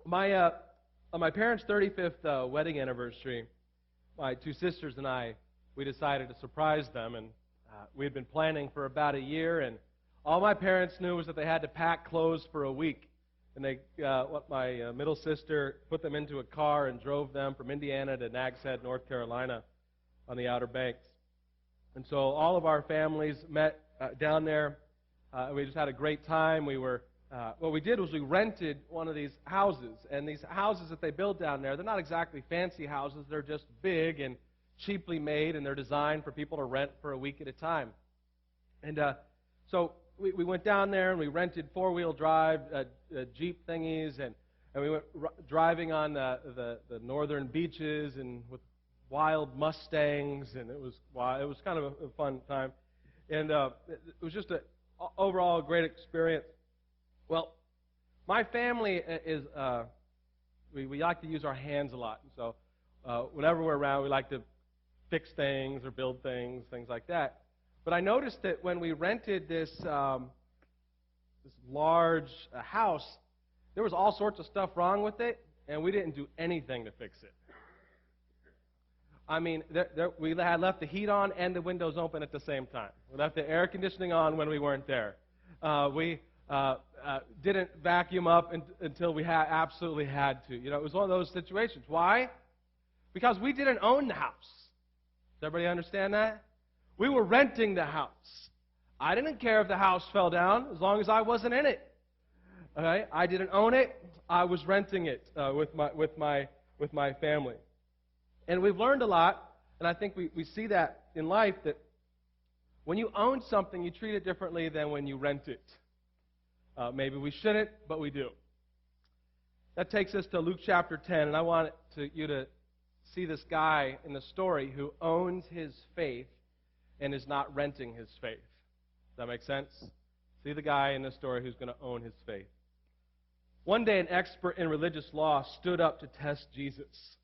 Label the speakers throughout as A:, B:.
A: On my parents' 35th wedding anniversary, my two sisters and I, we decided to surprise them, and we had been planning for about a year, and all my parents knew was that they had to pack clothes for a week. And my middle sister put them into a car and drove them from Indiana to Nags Head, North Carolina, on the Outer Banks. And so all of our families met down there. We just had a great time. What we did was we rented one of these houses. And these houses that they build down there, they're not exactly fancy houses. They're just big and cheaply made, and they're designed for people to rent for a week at a time. And so we went down there and we rented four-wheel drive Jeep thingies, and we went driving on the northern beaches and with wild Mustangs, and it was kind of a fun time. And it was just overall a great experience. Well, my family is, we like to use our hands a lot. And so whenever we're around, we like to fix things or build things like that. But I noticed that when we rented this large house, there was all sorts of stuff wrong with it, and we didn't do anything to fix it. I mean, we had left the heat on and the windows open at the same time. We left the air conditioning on when we weren't there. We didn't vacuum up until we absolutely had to. You know, it was one of those situations. Why? Because we didn't own the house. Does everybody understand that? We were renting the house. I didn't care if the house fell down as long as I wasn't in it. Okay? I didn't own it. I was renting it with my family. And we've learned a lot, and I think we see that in life, that when you own something, you treat it differently than when you rent it. Maybe we shouldn't, but we do. That takes us to Luke chapter 10, and I want you to see this guy in the story who owns his faith and is not renting his faith. Does that make sense? See the guy in the story who's going to own his faith. One day, an expert in religious law stood up to test Jesus.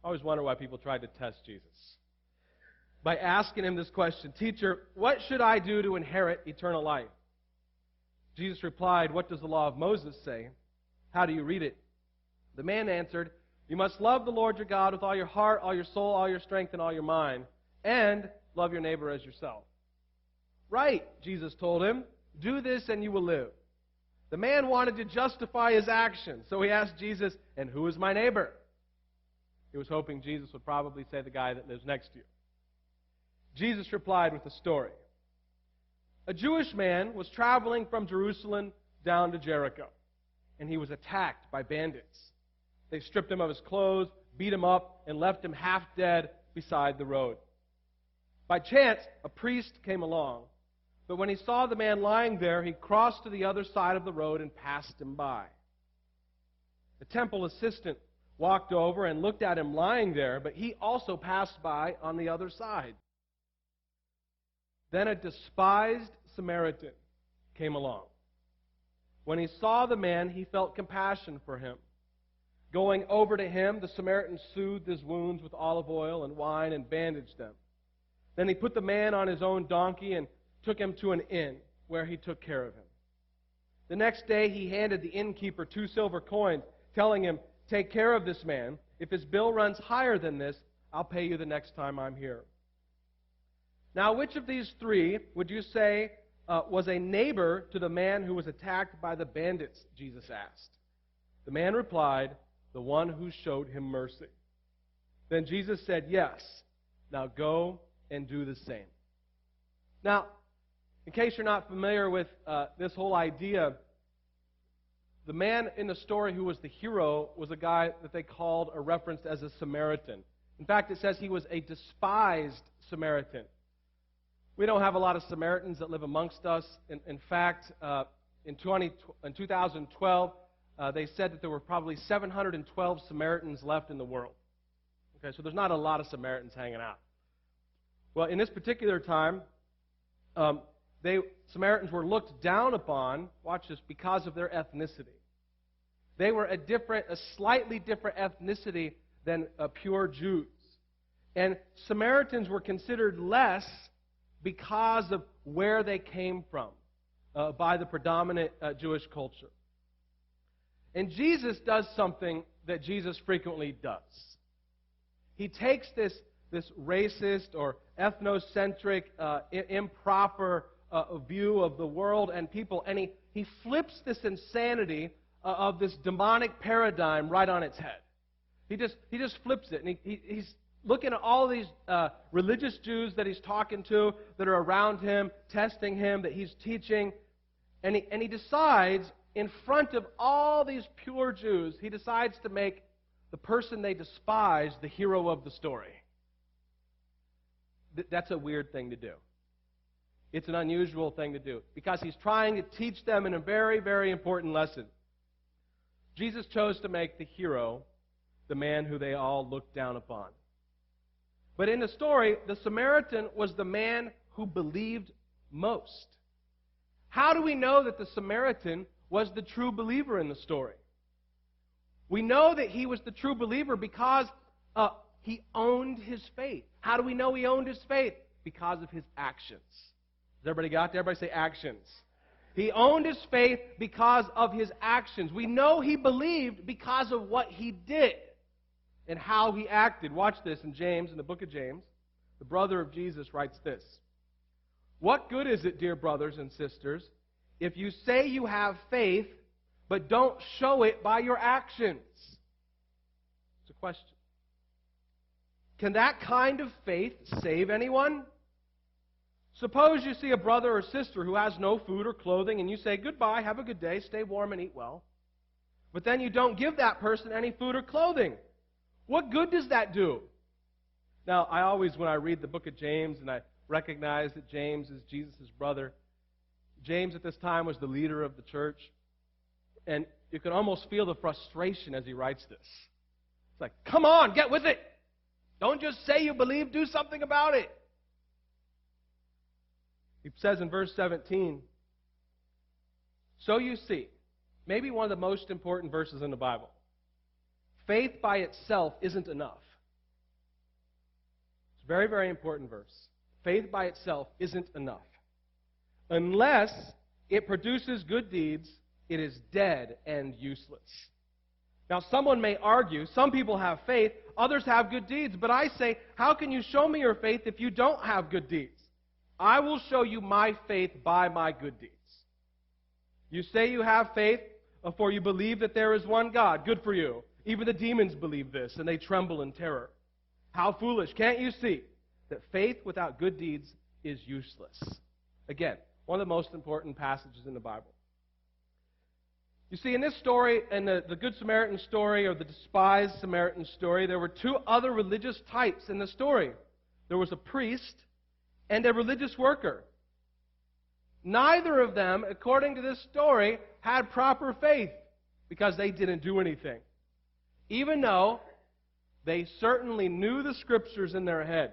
A: I always wonder why people tried to test Jesus. By asking him this question, "Teacher, what should I do to inherit eternal life?" Jesus replied, "What does the law of Moses say? How do you read it?" The man answered, "You must love the Lord your God with all your heart, all your soul, all your strength, and all your mind, and love your neighbor as yourself." "Right," Jesus told him. "Do this and you will live." The man wanted to justify his action, so he asked Jesus, "And who is my neighbor?" He was hoping Jesus would probably say the guy that lives next to you. Jesus replied with a story. A Jewish man was traveling from Jerusalem down to Jericho, and he was attacked by bandits. They stripped him of his clothes, beat him up, and left him half dead beside the road. By chance, a priest came along, but when he saw the man lying there, he crossed to the other side of the road and passed him by. The temple assistant walked over and looked at him lying there, but he also passed by on the other side. Then a despised Samaritan came along. When he saw the man, he felt compassion for him. Going over to him, the Samaritan soothed his wounds with olive oil and wine and bandaged them. Then he put the man on his own donkey and took him to an inn, where he took care of him. The next day he handed the innkeeper 2 silver coins, telling him, "Take care of this man. If his bill runs higher than this, I'll pay you the next time I'm here." Now, which of these 3 would you say was a neighbor to the man who was attacked by the bandits, Jesus asked. The man replied, "The one who showed him mercy." Then Jesus said, "Yes, now go and do the same." Now, in case you're not familiar with this whole idea, the man in the story who was the hero was a guy that they called or referenced as a Samaritan. In fact, it says he was a despised Samaritan. We don't have a lot of Samaritans that live amongst us. In fact, in 2012, they said that there were probably 712 Samaritans left in the world. Okay, so there's not a lot of Samaritans hanging out. Well, in this particular time, Samaritans were looked down upon, watch this, because of their ethnicity. They were a slightly different ethnicity than pure Jews. And Samaritans were considered less because of where they came from by the predominant Jewish culture. And Jesus does something that Jesus frequently does. He takes this racist or ethnocentric, improper view of the world and people, and he flips this insanity of this demonic paradigm right on its head. He just flips it, and he's looking at all these religious Jews that he's talking to, that are around him, testing him, that he's teaching, and he decides, in front of all these pure Jews, he decides to make the person they despise the hero of the story. That's a weird thing to do. It's an unusual thing to do, because he's trying to teach them in a very, very important lesson. Jesus chose to make the hero the man who they all looked down upon. But in the story, the Samaritan was the man who believed most. How do we know that the Samaritan was the true believer in the story? We know that he was the true believer because he owned his faith. How do we know he owned his faith? Because of his actions. Has everybody got that? Everybody say actions. He owned his faith because of his actions. We know he believed because of what he did and how he acted. Watch this in the book of James. The brother of Jesus writes this. What good is it, dear brothers and sisters, if you say you have faith, but don't show it by your actions? It's a question. Can that kind of faith save anyone? Suppose you see a brother or sister who has no food or clothing, and you say, goodbye, have a good day, stay warm and eat well. But then you don't give that person any food or clothing. What good does that do? Now, I always, when I read the book of James, and I recognize that James is Jesus' brother, James at this time was the leader of the church, and you can almost feel the frustration as he writes this. It's like, come on, get with it. Don't just say you believe, do something about it. He says in verse 17, so you see, maybe one of the most important verses in the Bible, faith by itself isn't enough. It's a very, very important verse. Faith by itself isn't enough. Unless it produces good deeds, it is dead and useless. Now, someone may argue, some people have faith, others have good deeds, but I say, how can you show me your faith if you don't have good deeds? I will show you my faith by my good deeds. You say you have faith, for you believe that there is one God. Good for you. Even the demons believe this, and they tremble in terror. How foolish. Can't you see that faith without good deeds is useless? Again, one of the most important passages in the Bible. You see, in this story, in the Good Samaritan story, or the despised Samaritan story, there were two other religious types in the story. There was a priest and a religious worker. Neither of them, according to this story, had proper faith because they didn't do anything. Even though they certainly knew the Scriptures in their head.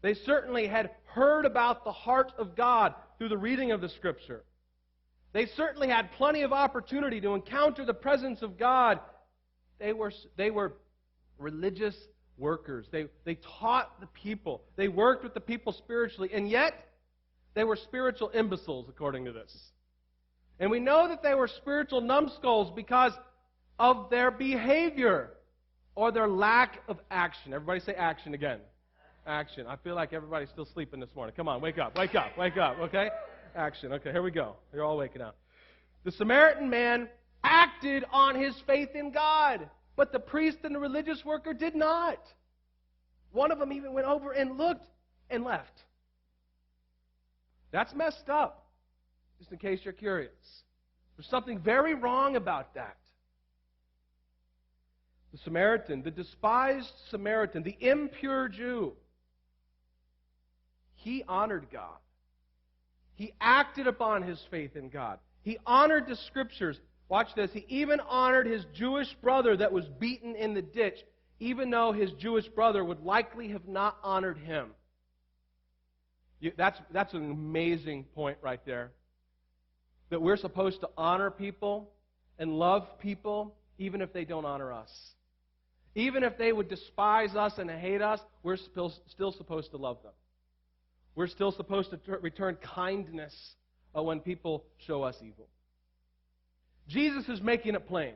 A: They certainly had heard about the heart of God through the reading of the Scripture. They certainly had plenty of opportunity to encounter the presence of God. They were religious workers. They taught the people. They worked with the people spiritually. And yet, they were spiritual imbeciles, according to this. And we know that they were spiritual numbskulls because of their behavior or their lack of action. Everybody say action again. Action. I feel like everybody's still sleeping this morning. Come on, wake up, wake up, wake up, okay? Action. Okay, here we go. You're all waking up. The Samaritan man acted on his faith in God, but the priest and the religious worker did not. One of them even went over and looked and left. That's messed up, just in case you're curious. There's something very wrong about that. The Samaritan, the despised Samaritan, the impure Jew, he honored God. He acted upon his faith in God. He honored the Scriptures. Watch this. He even honored his Jewish brother that was beaten in the ditch, even though his Jewish brother would likely have not honored him. That's an amazing point right there. That we're supposed to honor people and love people even if they don't honor us. Even if they would despise us and hate us, we're still supposed to love them. We're still supposed to return kindness when people show us evil. Jesus is making it plain.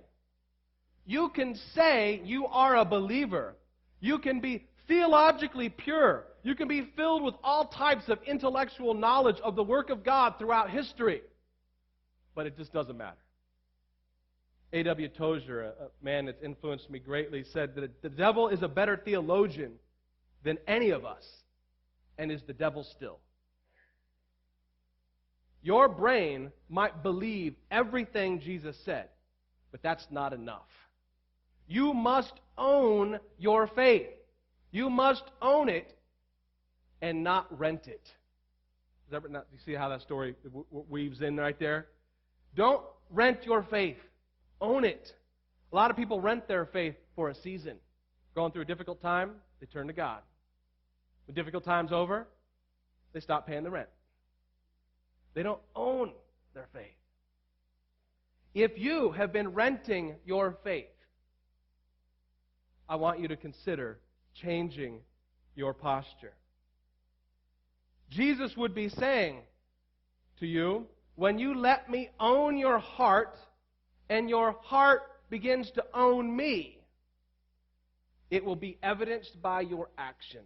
A: You can say you are a believer. You can be theologically pure. You can be filled with all types of intellectual knowledge of the work of God throughout history. But it just doesn't matter. A.W. Tozer, a man that's influenced me greatly, said that the devil is a better theologian than any of us, and is the devil still. Your brain might believe everything Jesus said, but that's not enough. You must own your faith. You must own it and not rent it. Do you see how that story weaves in right there? Don't rent your faith. Own it. A lot of people rent their faith for a season. Going through a difficult time, they turn to God. When difficult time's over, they stop paying the rent. They don't own their faith. If you have been renting your faith, I want you to consider changing your posture. Jesus would be saying to you, when you let me own your heart, and your heart begins to own me, it will be evidenced by your actions.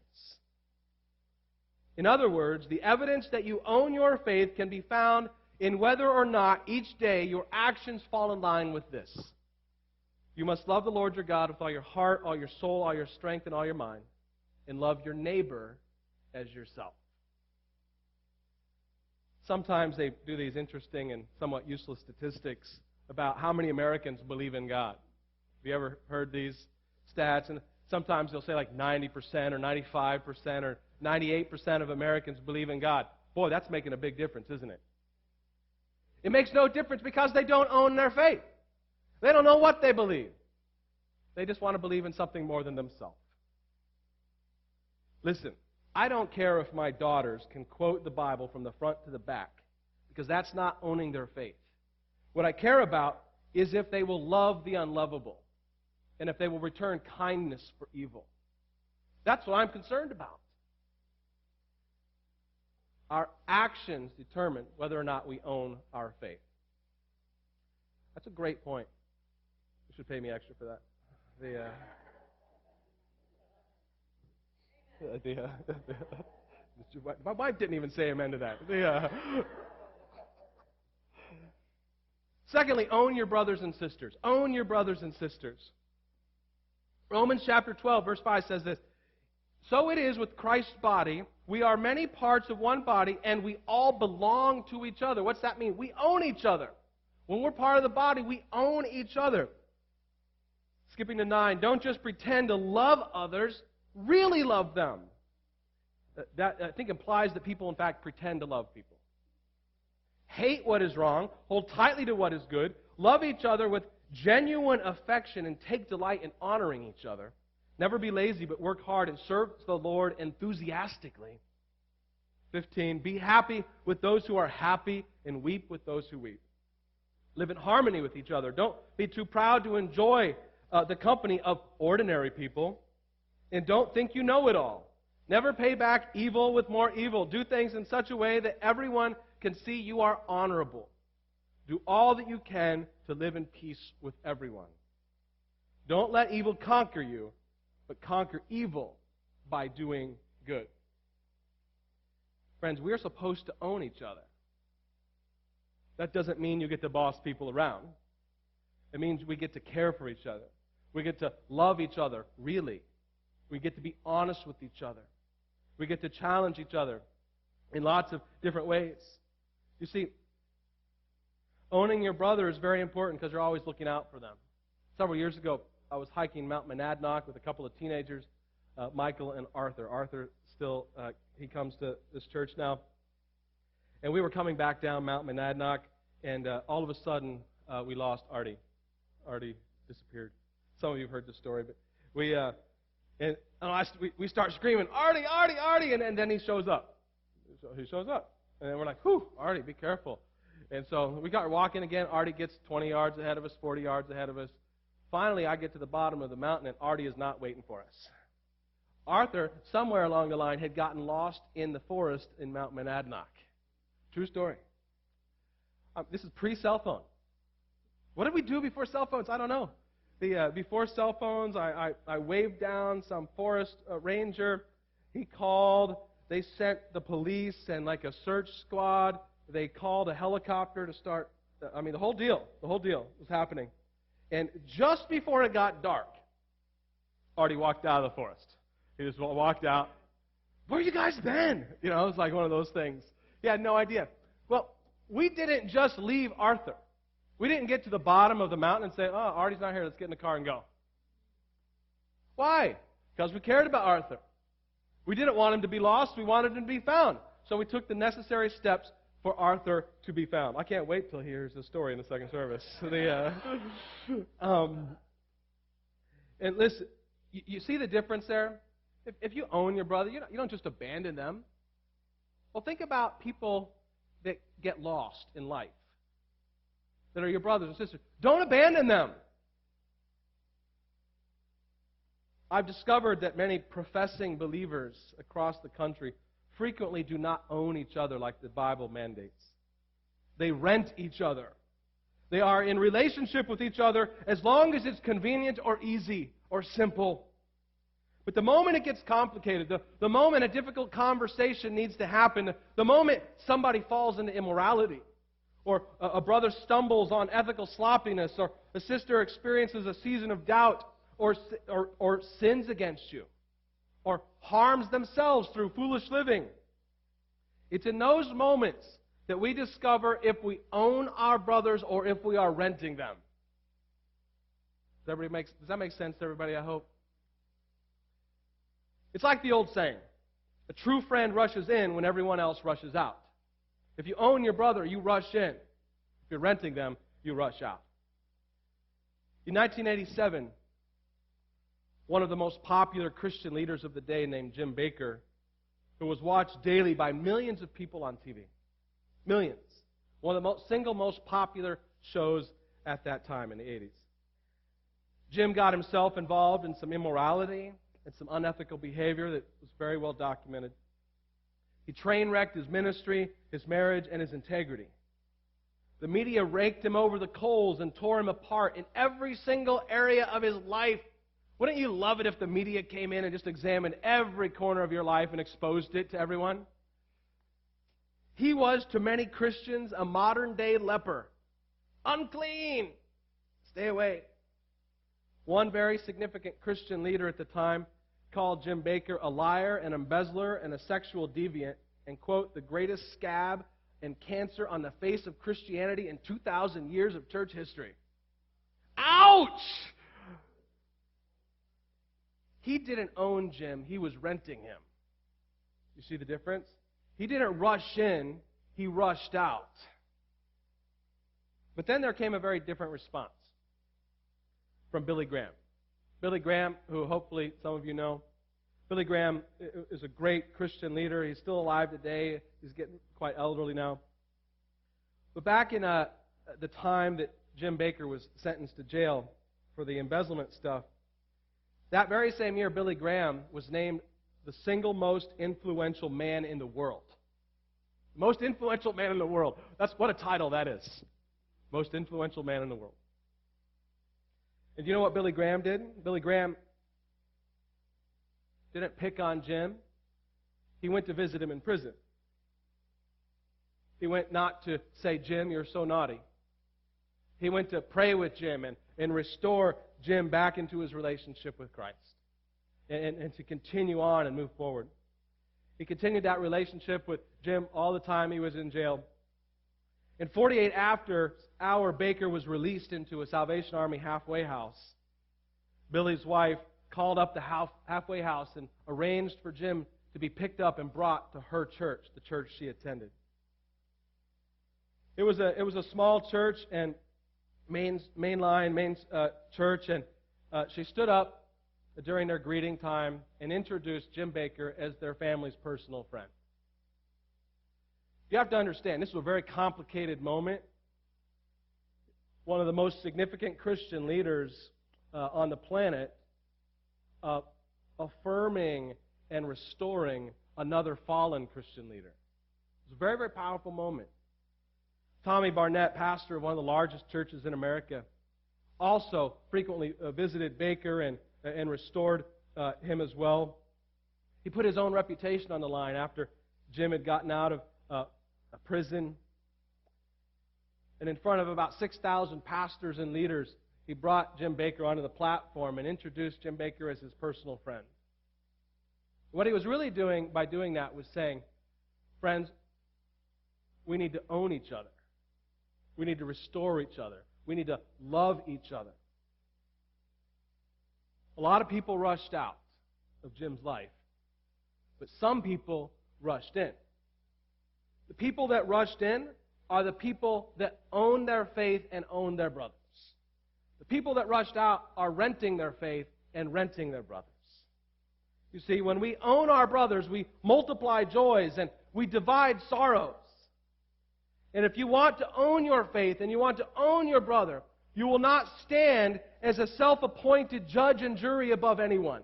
A: In other words, the evidence that you own your faith can be found in whether or not each day your actions fall in line with this. You must love the Lord your God with all your heart, all your soul, all your strength, and all your mind, and love your neighbor as yourself. Sometimes they do these interesting and somewhat useless statistics about how many Americans believe in God. Have you ever heard these stats? And sometimes they'll say like 90% or 95% or 98% of Americans believe in God. Boy, that's making a big difference, isn't it? It makes no difference because they don't own their faith. They don't know what they believe. They just want to believe in something more than themselves. Listen, I don't care if my daughters can quote the Bible from the front to the back, because that's not owning their faith. What I care about is if they will love the unlovable and if they will return kindness for evil. That's what I'm concerned about. Our actions determine whether or not we own our faith. That's a great point. You should pay me extra for that. My wife didn't even say amen to that. Secondly, own your brothers and sisters. Own your brothers and sisters. Romans chapter 12, verse 5 says this, so it is with Christ's body. We are many parts of one body, and we all belong to each other. What's that mean? We own each other. When we're part of the body, we own each other. Skipping to 9, don't just pretend to love others, really love them. That, I think, implies that people, in fact, pretend to love people. Hate what is wrong, hold tightly to what is good, love each other with genuine affection, and take delight in honoring each other. Never be lazy, but work hard and serve the Lord enthusiastically. 15, be happy with those who are happy and weep with those who weep. Live in harmony with each other. Don't be too proud to enjoy the company of ordinary people. And don't think you know it all. Never pay back evil with more evil. Do things in such a way that everyone can see you are honorable. Do all that you can to live in peace with everyone. Don't let evil conquer you, but conquer evil by doing good. Friends, we are supposed to own each other. That doesn't mean you get to boss people around. It means we get to care for each other. We get to love each other, really. We get to be honest with each other. We get to challenge each other in lots of different ways. You see, owning your brother is very important because you're always looking out for them. Several years ago, I was hiking Mount Monadnock with a couple of teenagers, Michael and Arthur. Arthur still, he comes to this church now. And we were coming back down Mount Monadnock, and all of a sudden, we lost Artie. Artie disappeared. Some of you have heard the story, but we start screaming, Artie, Artie, Artie, and then he shows up. So he shows up. And then we're like, whew, Artie, be careful. And so we got walking again. Artie gets 20 yards ahead of us, 40 yards ahead of us. Finally, I get to the bottom of the mountain, and Artie is not waiting for us. Arthur, somewhere along the line, had gotten lost in the forest in Mount Monadnock. True story. This is pre-cell phone. What did we do before cell phones? I don't know. Before cell phones, I waved down some forest ranger. He called. They sent the police and like a search squad. They called a helicopter to start. I mean, the whole deal was happening. And just before it got dark, Artie walked out of the forest. He just walked out. Where you guys been? You know, it was like one of those things. He had no idea. Well, we didn't just leave Arthur. We didn't get to the bottom of the mountain and say, oh, Artie's not here, let's get in the car and go. Why? Because we cared about Arthur. We didn't want him to be lost, we wanted him to be found. So we took the necessary steps for Arthur to be found. I can't wait till he hears the story in the second service. And listen, you see the difference there? If you own your brother, you don't just abandon them. Well, think about people that get lost in life, that are your brothers and sisters. Don't abandon them. I've discovered that many professing believers across the country frequently do not own each other like the Bible mandates. They rent each other. They are in relationship with each other as long as it's convenient or easy or simple. But the moment it gets complicated, the moment a difficult conversation needs to happen, the moment somebody falls into immorality, or a brother stumbles on ethical sloppiness, or a sister experiences a season of doubt, or sins against you, or harms themselves through foolish living, it's in those moments that we discover if we own our brothers or if we are renting them. Does that make sense to everybody, I hope? It's like the old saying, a true friend rushes in when everyone else rushes out. If you own your brother, you rush in. If you're renting them, you rush out. In 1987, one of the most popular Christian leaders of the day named Jim Bakker, who was watched daily by millions of people on TV. Millions. One of the single most popular shows at that time in the 80s. Jim got himself involved in some immorality and some unethical behavior that was very well documented. He train-wrecked his ministry, his marriage, and his integrity. The media raked him over the coals and tore him apart in every single area of his life. Wouldn't you love it if the media came in and just examined every corner of your life and exposed it to everyone? He was, to many Christians, a modern-day leper. Unclean! Stay away. One very significant Christian leader at the time called Jim Bakker a liar, an embezzler, and a sexual deviant, and, quote, the greatest scab and cancer on the face of Christianity in 2,000 years of church history. Ouch! He didn't own Jim, he was renting him. You see the difference? He didn't rush in, he rushed out. But then there came a very different response from Billy Graham. Billy Graham, who hopefully some of you know, Billy Graham is a great Christian leader. He's still alive today. He's getting quite elderly now. But back in the time that Jim Bakker was sentenced to jail for the embezzlement stuff, that very same year, Billy Graham was named the single most influential man in the world. Most influential man in the world. That's what a title that is. Most influential man in the world. And you know what Billy Graham did? Billy Graham didn't pick on Jim. He went to visit him in prison. He went not to say, Jim, you're so naughty. He went to pray with Jim and restore Jim back into his relationship with Christ and to continue on and move forward. He continued that relationship with Jim all the time he was in jail. In 48 after hour, Bakker was released into a Salvation Army halfway house. Billy's wife called up the halfway house and arranged for Jim to be picked up and brought to her church, the church she attended. It was a small church and main church, and she stood up during their greeting time and introduced Jim Bakker as their family's personal friend. You have to understand, this was a very complicated moment. One of the most significant Christian leaders on the planet affirming and restoring another fallen Christian leader. It was a very, very powerful moment. Tommy Barnett, pastor of one of the largest churches in America, also frequently visited Baker and restored him as well. He put his own reputation on the line after Jim had gotten out of a prison. And in front of about 6,000 pastors and leaders, he brought Jim Baker onto the platform and introduced Jim Baker as his personal friend. What he was really doing by doing that was saying, friends, we need to own each other. We need to restore each other. We need to love each other. A lot of people rushed out of Jim's life, but some people rushed in. The people that rushed in are the people that own their faith and own their brothers. The people that rushed out are renting their faith and renting their brothers. You see, when we own our brothers, we multiply joys and we divide sorrows. And if you want to own your faith and you want to own your brother, you will not stand as a self-appointed judge and jury above anyone.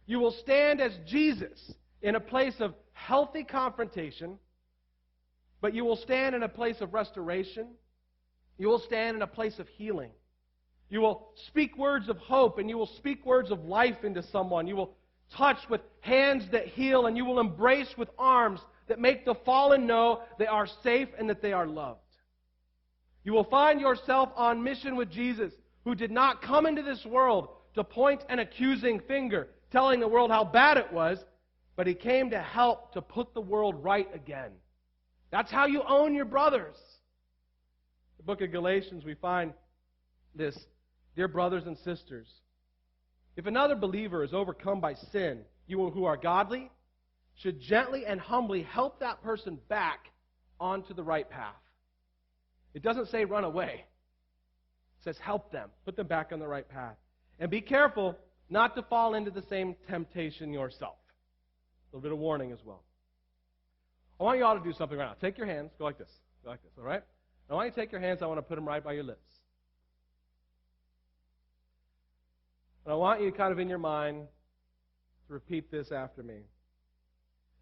A: You will stand as Jesus in a place of healthy confrontation, but you will stand in a place of restoration. You will stand in a place of healing. You will speak words of hope, and you will speak words of life into someone. You will touch with hands that heal, and you will embrace with arms that make the fallen know they are safe and that they are loved. You will find yourself on mission with Jesus, who did not come into this world to point an accusing finger, telling the world how bad it was, but He came to help to put the world right again. That's how you own your brothers. In the book of Galatians, we find this. Dear brothers and sisters, if another believer is overcome by sin, you who are godly should gently and humbly help that person back onto the right path. It doesn't say run away. It says help them, put them back on the right path. And be careful not to fall into the same temptation yourself. A little bit of warning as well. I want you all to do something right now. Take your hands, go like this. Go like this, all right? I want you to take your hands, I want to put them right by your lips. And I want you kind of in your mind to repeat this after me.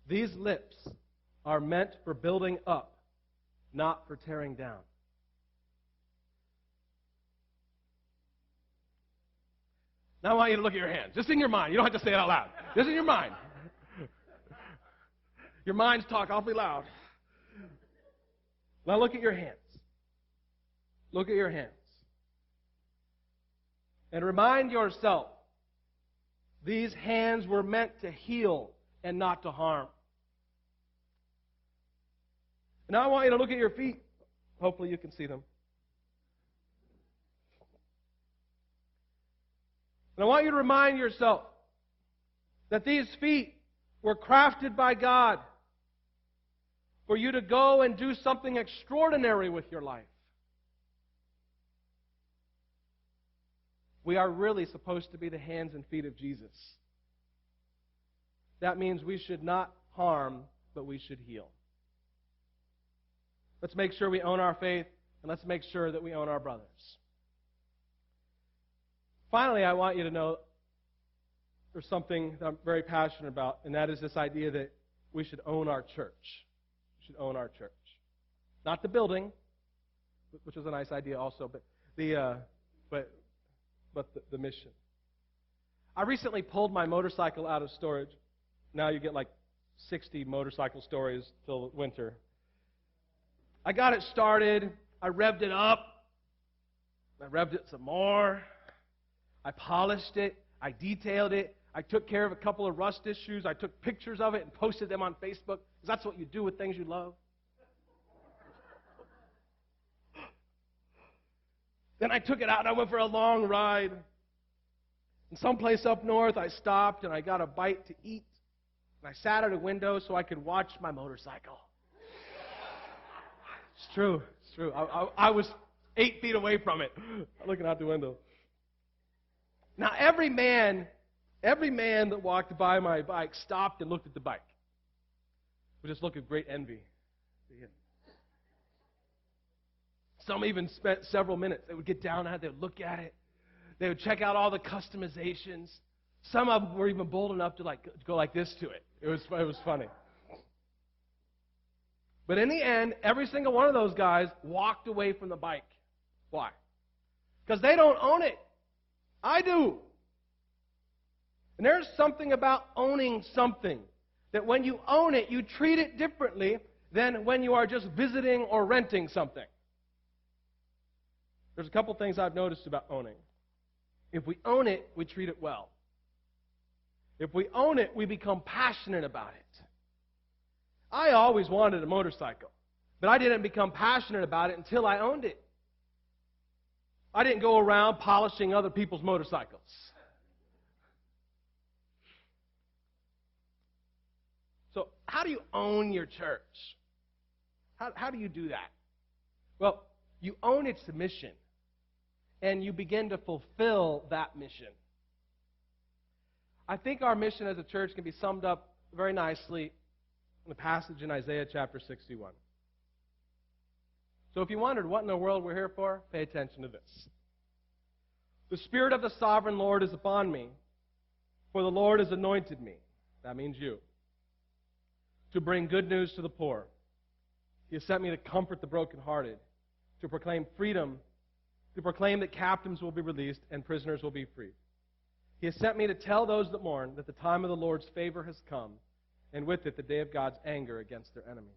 A: These lips are meant for building up, not for tearing down. Now I want you to look at your hands, just in your mind. You don't have to say it out loud. Just in your mind. Your minds talk awfully loud. Now look at your hands. Look at your hands. And remind yourself, these hands were meant to heal and not to harm. Now I want you to look at your feet. Hopefully you can see them. And I want you to remind yourself that these feet were crafted by God for you to go and do something extraordinary with your life. We are really supposed to be the hands and feet of Jesus. That means we should not harm, but we should heal. Let's make sure we own our faith, and let's make sure that we own our brothers. Finally, I want you to know there's something that I'm very passionate about, and that is this idea that we should own our church. We should own our church. Not the building, which is a nice idea also, but the mission. I recently pulled my motorcycle out of storage. Now you get like 60 motorcycle stories till winter. I got it started. I revved it up. I revved it some more. I polished it. I detailed it. I took care of a couple of rust issues. I took pictures of it and posted them on Facebook, because that's what you do with things you love. Then I took it out and I went for a long ride. And someplace up north, I stopped and I got a bite to eat. And I sat at a window so I could watch my motorcycle. It's true. It's true. I was 8 feet away from it, looking out the window. Now, every man that walked by my bike stopped and looked at the bike. With just look of great envy. Some even spent several minutes. They would get down on it. They would look at it. They would check out all the customizations. Some of them were even bold enough to go like this to it. It was funny. But in the end, every single one of those guys walked away from the bike. Why? Because they don't own it. I do. And there's something about owning something, that when you own it, you treat it differently than when you are just visiting or renting something. There's a couple things I've noticed about owning. If we own it, we treat it well. If we own it, we become passionate about it. I always wanted a motorcycle, but I didn't become passionate about it until I owned it. I didn't go around polishing other people's motorcycles. So how do you own your church? How do you do that? Well, you own its mission, and you begin to fulfill that mission. I think our mission as a church can be summed up very nicely in the passage in Isaiah chapter 61. So if you wondered what in the world we're here for, pay attention to this. The Spirit of the Sovereign Lord is upon me, for the Lord has anointed me, that means you, to bring good news to the poor. He has sent me to comfort the brokenhearted, to proclaim freedom, to proclaim that captives will be released and prisoners will be freed. He has sent me to tell those that mourn that the time of the Lord's favor has come, and with it the day of God's anger against their enemies.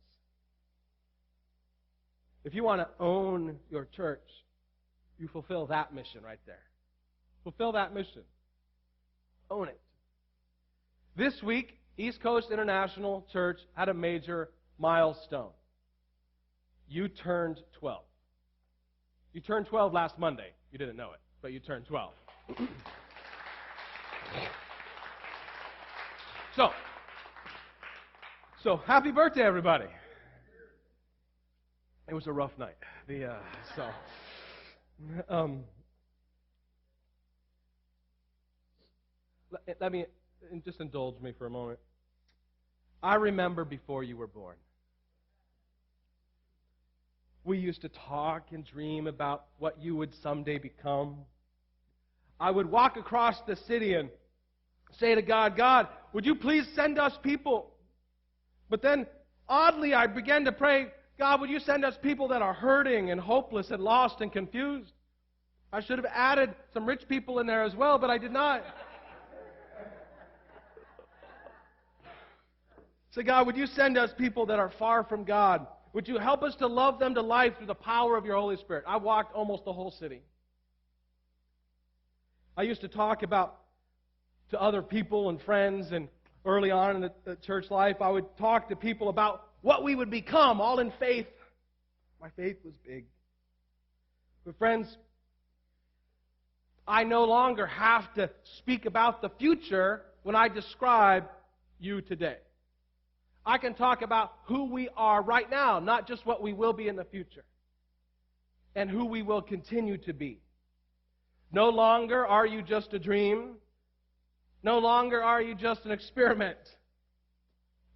A: If you want to own your church, you fulfill that mission right there. Fulfill that mission. Own it. This week, East Coast International Church had a major milestone. You turned 12. You turned 12 last Monday. You didn't know it, but you turned 12. So happy birthday, everybody. It was a rough night. Let me just indulge me for a moment. I remember before you were born. We used to talk and dream about what you would someday become. I would walk across the city and say to God, God, would you please send us people? But then, oddly, I began to pray, God, would you send us people that are hurting and hopeless and lost and confused? I should have added some rich people in there as well, but I did not. So, God, would you send us people that are far from God? Would you help us to love them to life through the power of your Holy Spirit? I walked almost the whole city. I used to talk about to other people and friends, and early on in the church life, I would talk to people about what we would become, all in faith. My faith was big. But friends, I no longer have to speak about the future when I describe you today. I can talk about who we are right now, not just what we will be in the future, and who we will continue to be. No longer are you just a dream. No longer are you just an experiment.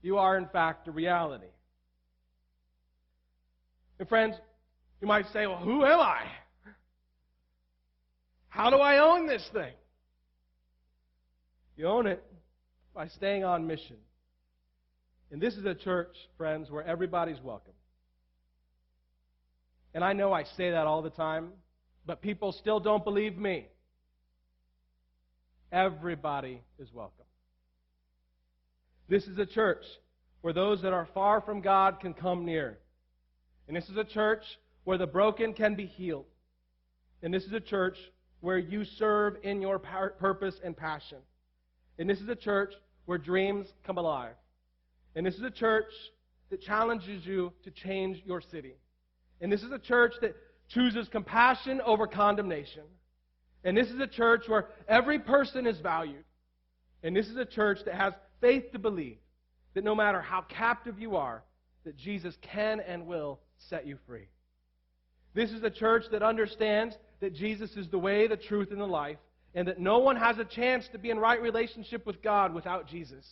A: You are, in fact, a reality. And friends, you might say, well, who am I? How do I own this thing? You own it by staying on mission. And this is a church, friends, where everybody's welcome. And I know I say that all the time, but people still don't believe me. Everybody is welcome. This is a church where those that are far from God can come near. And this is a church where the broken can be healed. And this is a church where you serve in your purpose and passion. And this is a church where dreams come alive. And this is a church that challenges you to change your city. And this is a church that chooses compassion over condemnation. And this is a church where every person is valued. And this is a church that has faith to believe that no matter how captive you are, that Jesus can and will set you free. This is a church that understands that Jesus is the way, the truth, and the life, and that no one has a chance to be in right relationship with God without Jesus.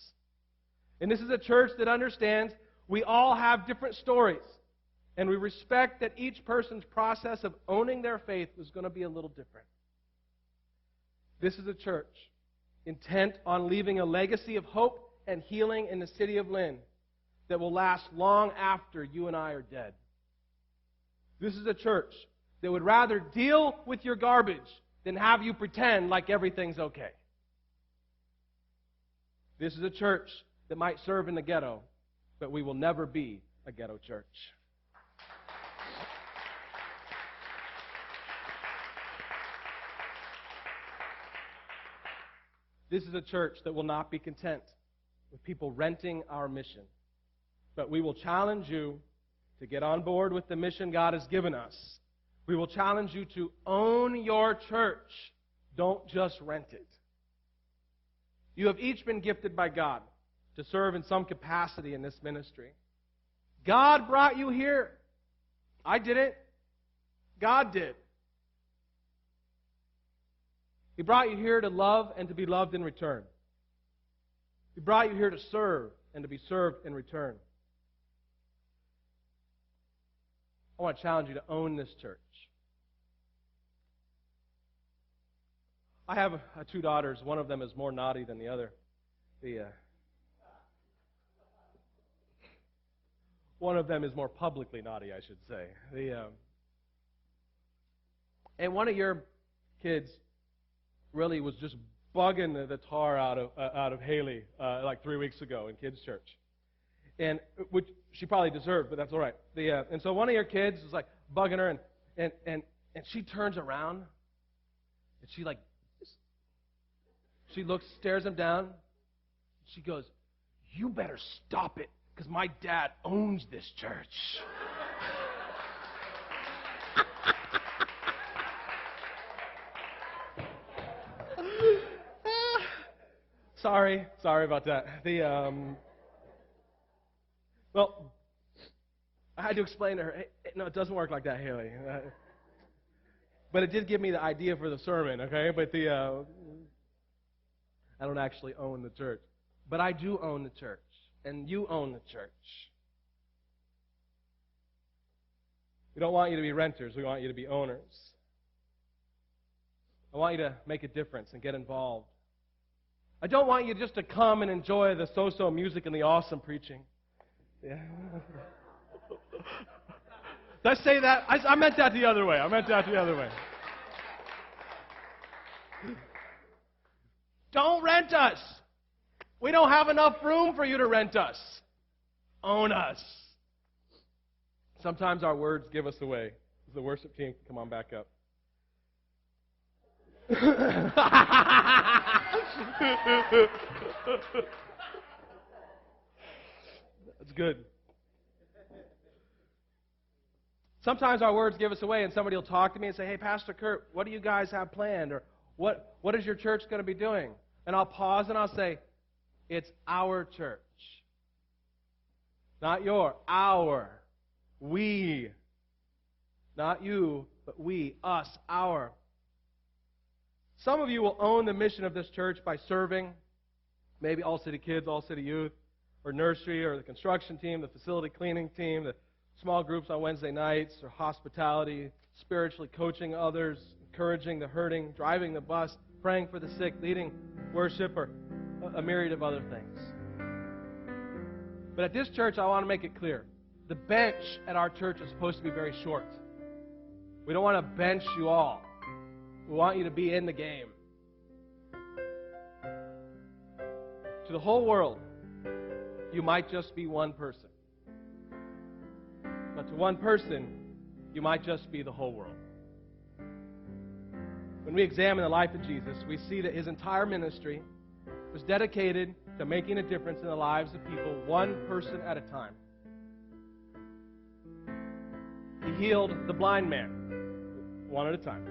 A: And this is a church that understands we all have different stories, and we respect that each person's process of owning their faith is going to be a little different. This is a church intent on leaving a legacy of hope and healing in the city of Lynn, that will last long after you and I are dead. This is a church that would rather deal with your garbage than have you pretend like everything's okay. This is a church that might serve in the ghetto, but we will never be a ghetto church. This is a church that will not be content with people renting our mission, but we will challenge you to get on board with the mission God has given us. We will challenge you to own your church. Don't just rent it. You have each been gifted by God to serve in some capacity in this ministry. God brought you here. I didn't. God did. He brought you here to love and to be loved in return. He brought you here to serve and to be served in return. I want to challenge you to own this church. I have two daughters. One of them is more naughty than the other. One of them is more publicly naughty, I should say. And one of your kids really was just bugging the tar out of Haley like 3 weeks ago in kids' church, and which she probably deserved, but that's all right. And so one of your kids was like bugging her, and she turns around, and she looks, stares him down. She goes, "You better stop it, because my dad owns this church." Sorry about that. Well, I had to explain to her, hey, no, it doesn't work like that, Haley. But it did give me the idea for the sermon, okay? But I don't actually own the church. But I do own the church, and you own the church. We don't want you to be renters. We want you to be owners. I want you to make a difference and get involved. I don't want you just to come and enjoy the so-so music and the awesome preaching. Yeah. Did I say that? I meant that the other way. Don't rent us. We don't have enough room for you to rent us. Own us. Sometimes our words give us away. The worship team can come on back up. That's good. Sometimes our words give us away, and somebody will talk to me and say, "Hey, Pastor Kurt, what do you guys have planned?" Or what is your church going to be doing? And I'll pause and I'll say, "It's our church." Not your, our. We. Not you, but we, us, our. Some of you will own the mission of this church by serving, maybe All City Kids, All City Youth, or nursery, or the construction team, the facility cleaning team, the small groups on Wednesday nights, or hospitality, spiritually coaching others, encouraging the hurting, driving the bus, praying for the sick, leading worship, or a myriad of other things. But at this church, I want to make it clear. The bench at our church is supposed to be very short. We don't want to bench you all. We want you to be in the game. To the whole world, you might just be one person. But to one person, you might just be the whole world. When we examine the life of Jesus, we see that his entire ministry was dedicated to making a difference in the lives of people, one person at a time. He healed the blind man, one at a time.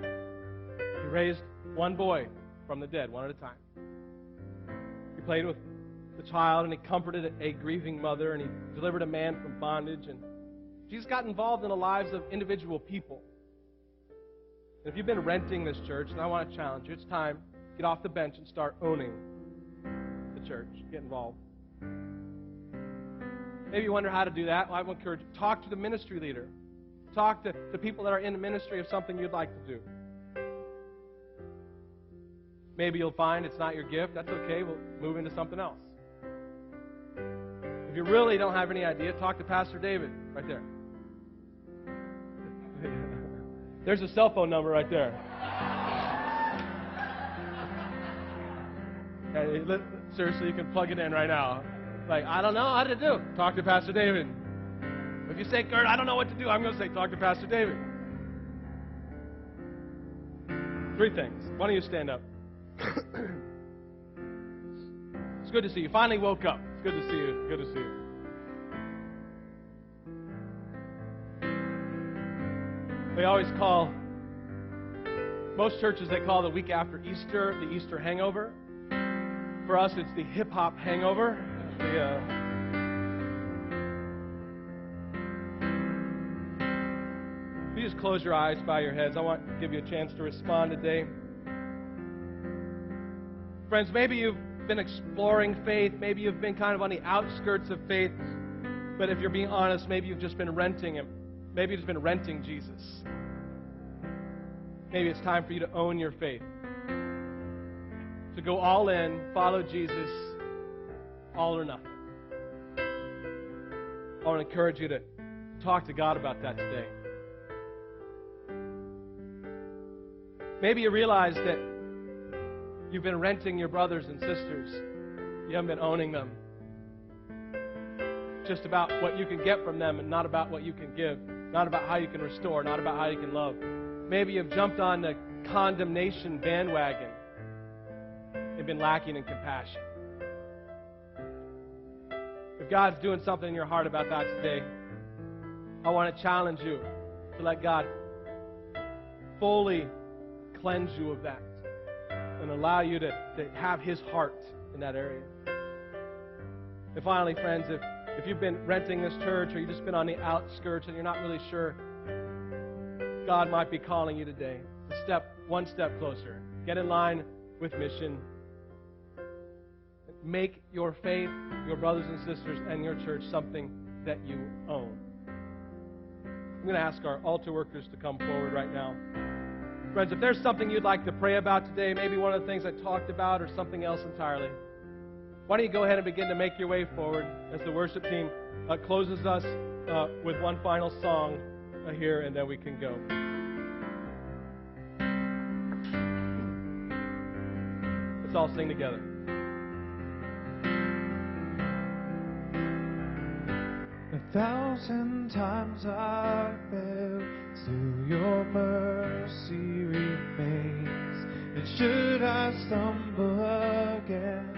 A: He raised one boy from the dead, one at a time. He played with the child, and he comforted a grieving mother, and he delivered a man from bondage. And Jesus got involved in the lives of individual people. And if you've been renting this church, and I want to challenge you, it's time. Get off the bench and start owning the church. Get involved. Maybe you wonder how to do that. Well, I would encourage you, talk to the ministry leader. Talk to the people that are in the ministry of something you'd like to do. Maybe you'll find it's not your gift. That's okay. We'll move into something else. If you really don't have any idea, talk to Pastor David right there. There's a cell phone number right there. Hey, seriously, you can plug it in right now. Like, I don't know how to do. Talk to Pastor David. If you say, Kurt, I don't know what to do, I'm going to say, talk to Pastor David. 3 things. Why don't you stand up? It's good to see you. Finally woke up. It's good to see you. Good to see you. They always call, most churches, they call the week after Easter the Easter hangover. For us, it's the hip-hop hangover. If you just close your eyes, bow your heads, I want to give you a chance to respond today. Friends, maybe you've been exploring faith. Maybe you've been kind of on the outskirts of faith. But if you're being honest, maybe you've just been renting Him. Maybe you've just been renting Jesus. Maybe it's time for you to own your faith. To go all in, follow Jesus, all or nothing. I want to encourage you to talk to God about that today. Maybe you realize that you've been renting your brothers and sisters. You haven't been owning them. Just about what you can get from them and not about what you can give. Not about how you can restore, not about how you can love. Maybe you've jumped on the condemnation bandwagon and been lacking in compassion. If God's doing something in your heart about that today, I want to challenge you to let God fully cleanse you of that and allow you to have His heart in that area. And finally, friends, if you've been renting this church or you've just been on the outskirts and you're not really sure, God might be calling you today. One step closer. Get in line with mission. Make your faith, your brothers and sisters, and your church something that you own. I'm going to ask our altar workers to come forward right now. Friends, if there's something you'd like to pray about today, maybe one of the things I talked about or something else entirely, why don't you go ahead and begin to make your way forward as the worship team closes us with one final song here, and then we can go. Let's all sing together.
B: 1,000 times I fell, still your mercy remains. And should I stumble again,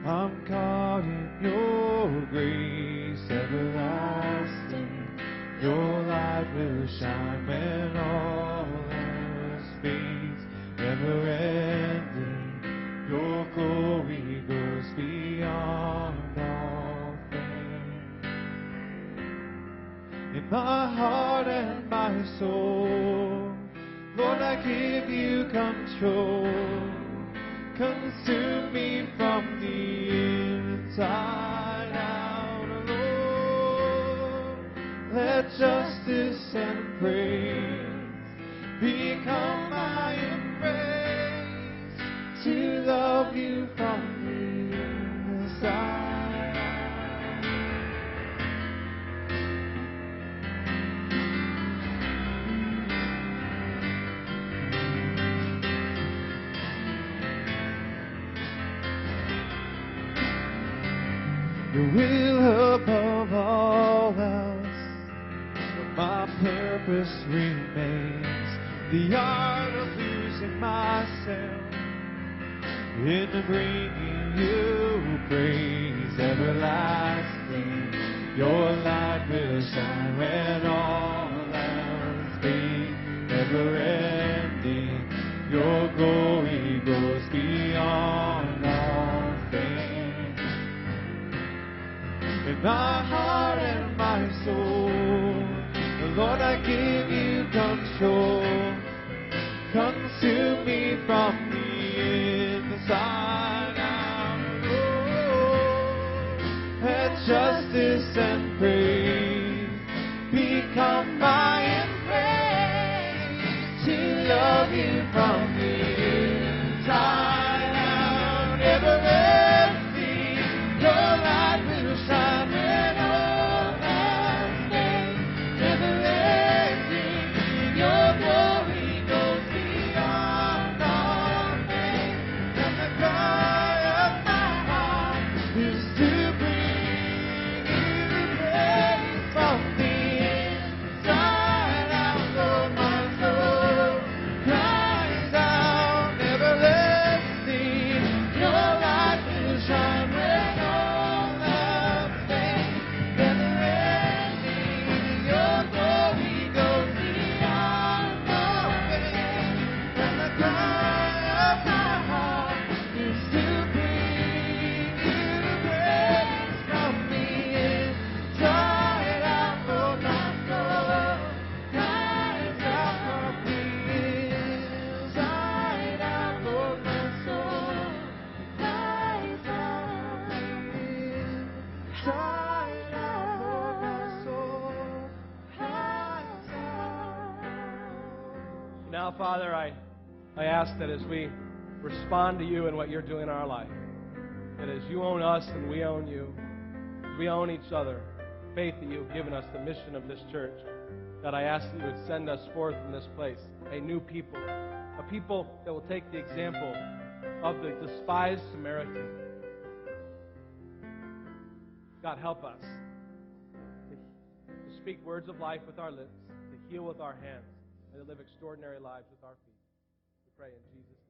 B: I'm caught in your grace everlasting. Your light will shine when all else fades. Never ending, your glory goes beyond all things. In my heart and my soul, Lord, I give you control. Consume me from the inside out, Lord. Let justice and praise become my embrace, to love you from the inside out. Your will above all else, but my purpose remains. The art of losing myself in bringing you praise everlasting. Your light will shine when all else fades. Never ending, your glory goes beyond all things. In my heart and my soul, Lord, I give you control. Consume me from the inside out, Lord. Let justice and praise become my embrace, to love you from the inside out. Never ending, your light will shine. Crying out for my soul. Cries out.
A: Now, Father, I ask that as we respond to you and what you're doing in our life, that as you own us and we own you, we own each other, faith that you've given us, the mission of this church, that I ask that you would send us forth from this place, a new people, a people that will take the example of the despised Samaritan. God, help us to speak words of life with our lips, to heal with our hands, and to live extraordinary lives with our feet. We pray in Jesus' name.